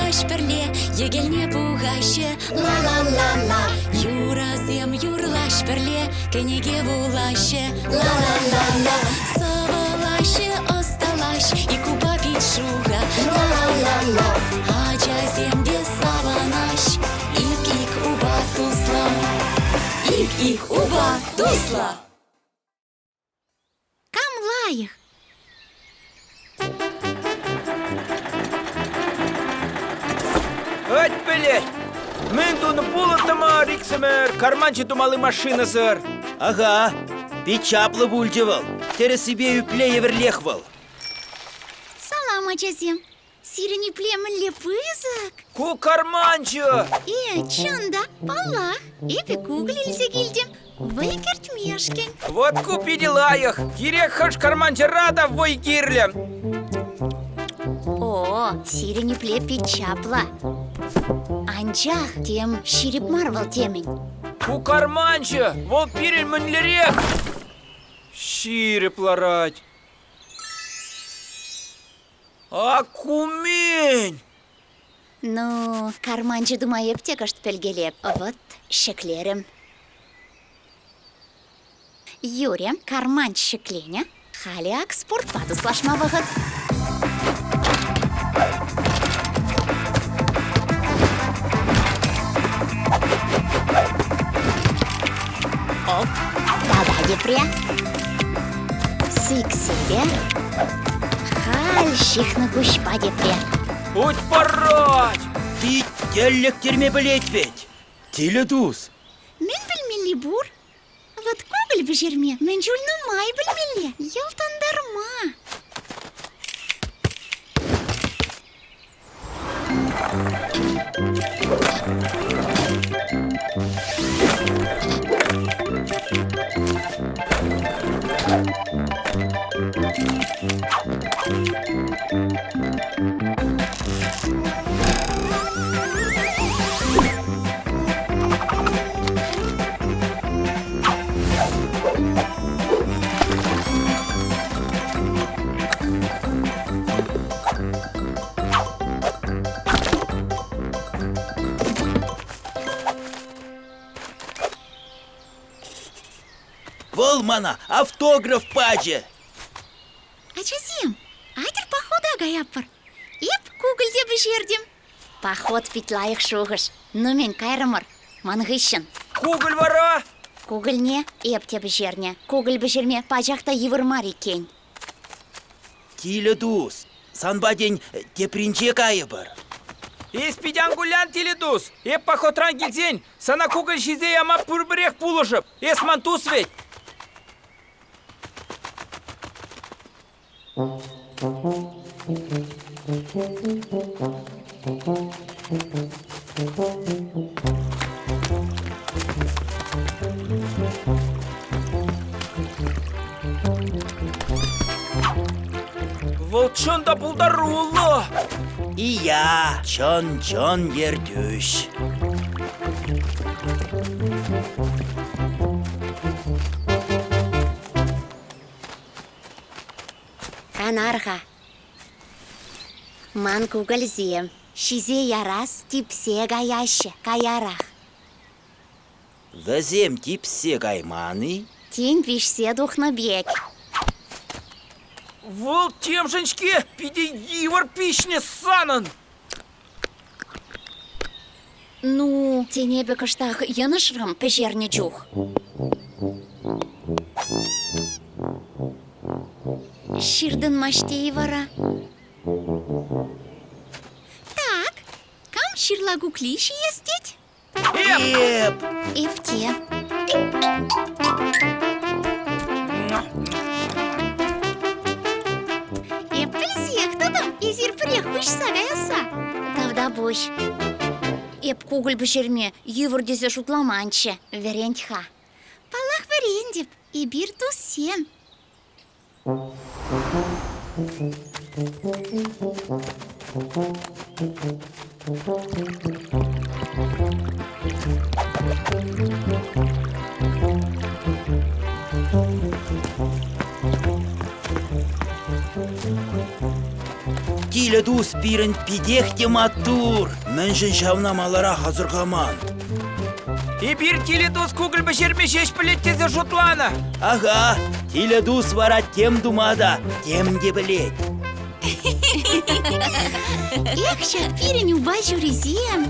юрлаш перле, егелне бугайше, ла-ла-ла-ла. Юразем юрлаш перле, кенеге булайше, ла-ла-ла-ла. Савалайше осталаш, и куба пичуга, ла-ла-ла-ла. Ачаземде саванаш, ик-ик уба тусла, ик-ик уба тусла. Камлаих. Ать, блядь! Мен туны пулатыма риксімер, карманчы тумалы машина сыр. Ага, печаплы бульдевал, тересібе үпле еверлехвал. Салам, ачазем. Сирени племін лепызак. Ку карманчы! Чында, палах. Эпи куглилзе гильдем. Выкерт мешкен. Вот купи делаях, кирек хаш карманчы рада вой гирлем. О, сирени пле печапла. Анчах тем ширип марвал темень. Ку карманчы, вол пирен мінлерек. Ширип ларать. А кумень! Ну, карманчы думайып текашт пелгелеп. Вот шеклерем. Юре, карман шекленя. Халяк спортпаду слашма выход. Оп, да депре. Сиксире. Халь шихны кушпа депре. Путь порать! Ты теллек терме білет ведь. Теледус. Мен білмелі бур. Вот кугіль бішерме, мен жульны май білмелі. Елтандарма. Вол мана автограф паче. Ачазем, айтыр похода гаяппыр. Еп кугілде бішердем. Поход питлайық шуғыш. Ну мен кайрымыр. Мангыщын. Кугль вара! Кугілне, епте бішерне. Кугіл бішерме пачақта евырмар екен. Теледус. Санба день тепринче кайыбыр. Испидян гулян теледус. Еп похотран гильзень. Сана кугль шизе ама пурбрех пулышып. Эс мантус ведь. Волчонда булдарулы. И я чон-чон ертюш. Канарха. Ман кугілзем. Шизе ярас типсе гаяще, каярах. Вазем типсе гайманы. Тень вишсе духна бек. Вол темшенчке пиде ивар пишне санын. Ну, тенебе кыштах янышрым пешерне чух. Ширдын маштей вара. Так, кам ширлагу клиши естеть? Эп! Эпте. Эппельсех тадам, изир прех вышса гаяса. Тавда буш. Эп кугуль бішерме, ювыр десе шутламанчы, верентха. Палах верендеп, и бир тусем. Теледус пирен пидехте матур. Мэнжен шавнамалара hazırgamан. И бир теледус кугыл бешерме шеш білеттезе жұтлана. Ага, теледус вара тем думада, тем де білет. Эх, ща пирень убачу резем.